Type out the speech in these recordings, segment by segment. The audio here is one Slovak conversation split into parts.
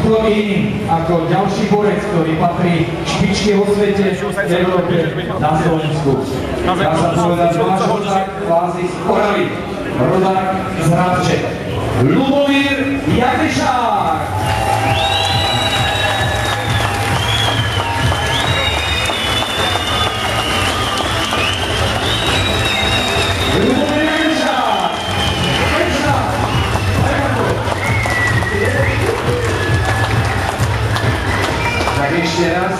nikto iný ako ďalší borec, ktorý patrí špičke vo svete, v Európe, na Slovensku. Dá sa povedať, váš rodák kvázi z Oravy, rodák z Hradče. Ľubomír Jagnešák! Ešte raz.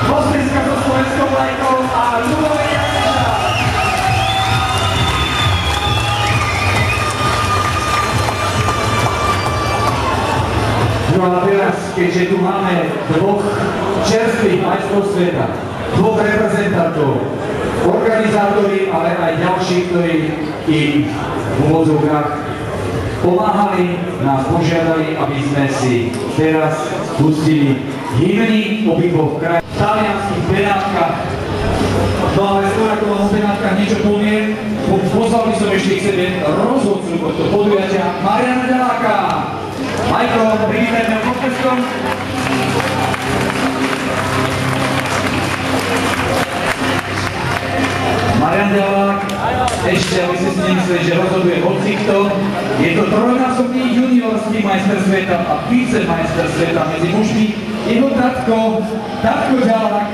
Mostrinska so slovenskou vlajkou a Ľubomír Jagnešák. No a teraz, keďže tu máme dvoch čerstvých majstrov sveta, dvoch reprezentantov, organizátori, ale aj ďalší, ktorí im v úvodzovkách pomáhali, nás požiadali, aby sme si teraz pustili hymny obidvoch krajín. V talianských Benátkach. No ale skôr ako vám o Benátkach niečo poviem, pozval by som ešte k sebe rozhodcu tohto podujatia Mariana Deláka. Majko, privítajme ho potleskom. Marian Delák, ešte aby ste si nemysleli, že rozhoduje hocikto, je to trojnásobný juniorský majster sveta a vicemajster sveta medzi mužmi. Jeho tatko Delák,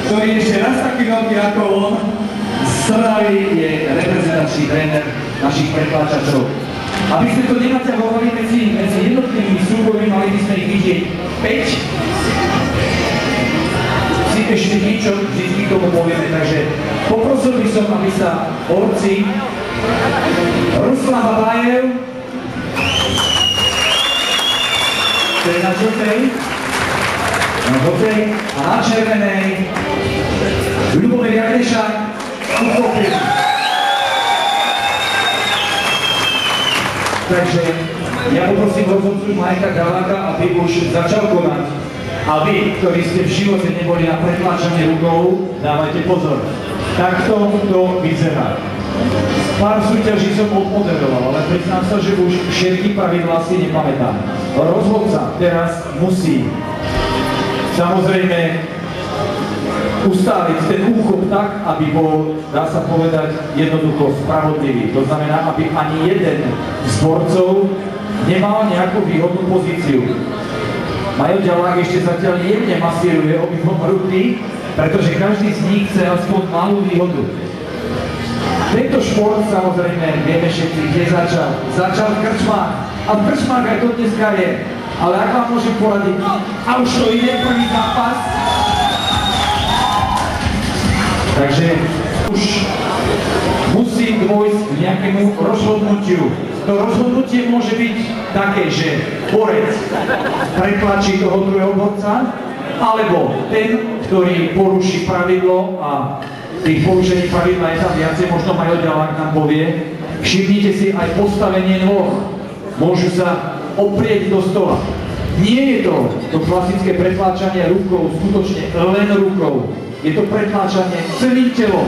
ktorý je ešte raz taký veľký ako on, Srali je reprezentačný tréner našich pretláčačov. Aby sme to nenaťahovali medzi jednotlivými súbojmi, mali by sme ich vidieť 5. Si ešte niečo, vždy k tomu povieme, takže poprosil by som, aby sa borci Ruslan Babajev, to je na žltej a na červenej Ľubomír Jagnešák uchopil. Takže ja poprosím rozhodcu Majka Deláka, aby už začal konať. A vy, ktorí ste v živote neboli na pretláčanie rukou, dávajte pozor. Takto to vyzerá. Pár súťaží som odmoderoval, ale priznám sa, že už všetky pravidlá si nepamätám. Rozhodca teraz musí samozrejme ustáliť ten úchop tak, aby bol, dá sa povedať, jednoducho spravodlivý. To znamená, aby ani jeden z borcov nemal nejakú výhodnú pozíciu. Majo Delák ešte zatiaľ jemne masíruje obidvom ruky, pretože každý z nich chce aspoň malú výhodu. Tento šport samozrejme vieme všetci, kde začal. Začal v krčmách a v krčmách aj to dneska je. Ale ak vám môžem poradiť, a už to ide prvý zápas. Takže už musí dôjsť k nejakému rozhodnutiu. To rozhodnutie môže byť také, že borec pretlačí toho druhého borca, alebo ten, ktorý poruší pravidlo a tých porušení pravidla je tam viacej, možno Majo Delák nám povie. Všimnite si aj postavenie nôh. Môžu sa oprieť do stola. Nie je to klasické pretláčanie rukou, skutočne len rukou. Je to pretláčanie celým telom.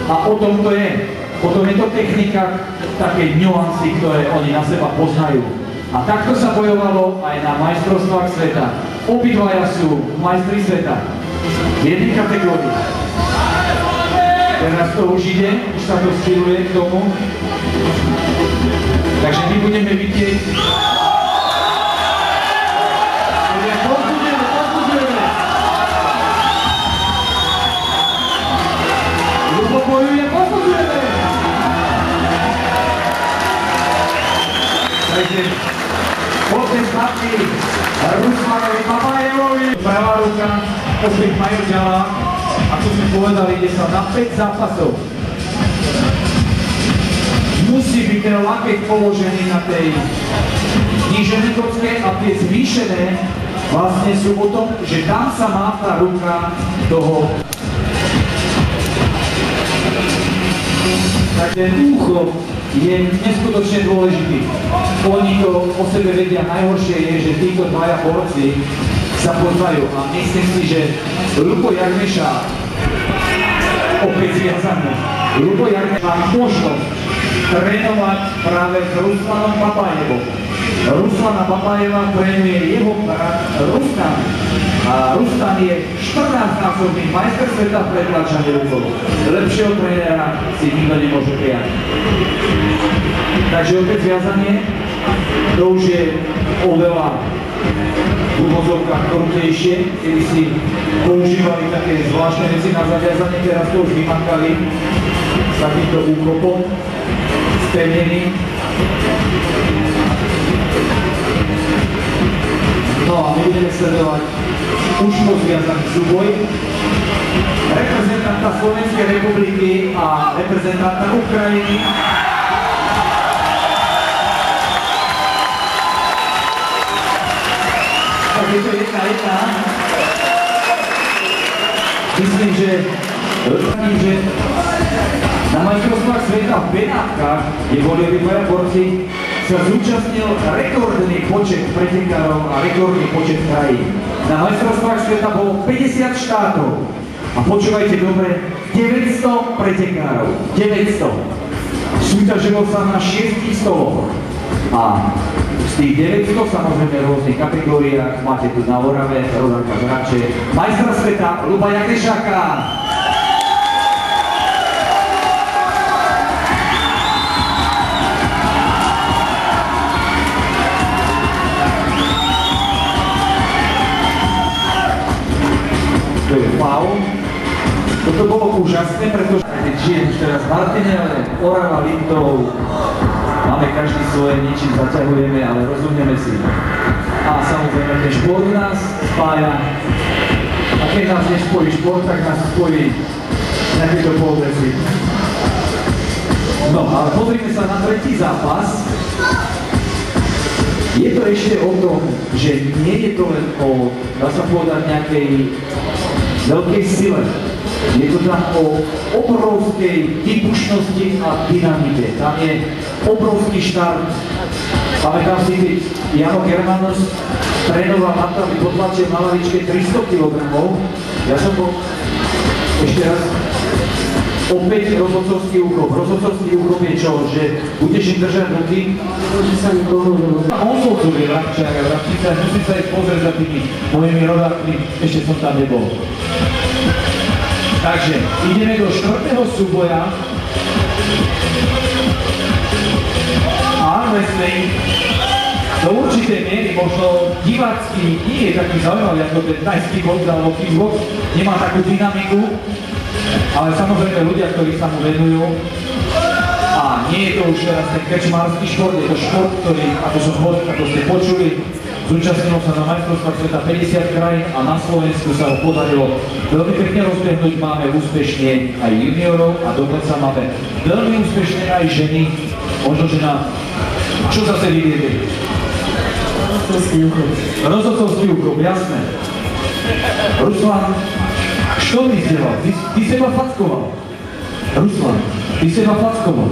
A o tom to je. Potom je to technika, také nuancy, ktoré oni na seba poznajú. A takto sa bojovalo aj na majstrovstvách sveta. Obidvaja sú majstri sveta. V jednej kategórii. Teraz to už ide, už sa to styluje k tomu. Takže my budeme vidieť. Pozbudujeme. Ľubo bojuje, pozbudujeme. Takže poďme spadky Ruslanovi Babajevovi. Pravá ruka, opäť Majo Delák. Ako sme povedali, ide sa na 5 zápasov. Musí byť ten lakeť položený na tej zníženej kocke a tie zvýšené vlastne sú o tom, že tam sa má tá ruka toho. Tak ten úchop je neskutočne dôležitý. Oni to o sebe vedia. Najhoršie je, že títo dvaja borci sa poznajú a myslím si, že Ľubo Jagnešák opäť zviazaný. Ľubo Jagnešák má možnosť trénovať práve s Ruslanom Babajevom. Ruslana Babajeva trénuje jeho brat Rustan. A Rustan je 14-násobný majster sveta v pretlačaní rukov. Lepšieho trénera si nikto nemôže prijať. Takže opäť viazanie, to už je oveľa v úvozovkách krutejšie, kedy si používali také zvláštne veci na zaviazanie, teraz to už vymakali s takýmto úkopom, spevnený. No a my budeme sledovať už pozviazaný súboj reprezentanta Slovenskej republiky a reprezentanta Ukrajiny. Tak je to 1-1. Myslím, že na majstrovstvách sveta v Benátkach, kde boli obidvaja borci, sa zúčastnil rekordný počet pretekárov a rekordný počet krajín. Na majstrovstvách sveta bolo 50 štátov. A počúvajte dobre, 900 pretekárov. 900. Súťažilo sa na 6 stoloch. A z tých 900 samozrejme v rôznych kategóriách máte tu na Orave, rodárka z Rače, majstra sveta Ľuba Jakešáka. To je faul. Toto bolo úžasné, pretože žijem už teraz v Martine, ale Orava, Liptov, máme každý svoje, ničím zaťahujeme, ale rozumieme si. A samozrejme ten šport nás spája. A keď nás nespojí šport, tak nás spojí nejaké poveci. No, ale pozrime sa na tretí zápas. Je to ešte o tom, že nie je to len o, dá sa povedať, nejakej veľkej sile. Je to tam o obrovskej výbušnosti a dynamike. Tam je obrovský štart. Pamätám si, keď Jano Germanos trénoval na to, aby potlačil na lavičke 300 kg. Ja som bol ešte raz opäť rozhodcovský úkop. Rozhodcovský úkop je čo? Že budeš im držať ruky? On souzuje Rabčák a Rabčíka, musím sa ich pozrieť za tými mojimi rodákmi, ešte som tam nebol. Takže ideme do štvrtého súboja. Arm wrestling do určitej miery možno divácky nie je taký zaujímavý ako ten tajský box alebo kickbox, nemá takú dynamiku, ale samozrejme ľudia, ktorí sa mu venujú, a nie je to už teraz ten krčmársky šport, je to šport, ktorý, ako ste počuli, zúčastnilo sa na majstrovstvách sveta 50 krajín a na Slovensku sa ho podarilo veľmi pekne rozbehnúť. Máme úspešne aj juniorov a dokonca máme veľmi úspešne aj ženy. Možno, že na... Čo zase vy viete? Rozhodcovský úkop, jasné. Ruslan, čo ty zdieľal? Ty seba fackoval. Ruslan, ty seba fackoval.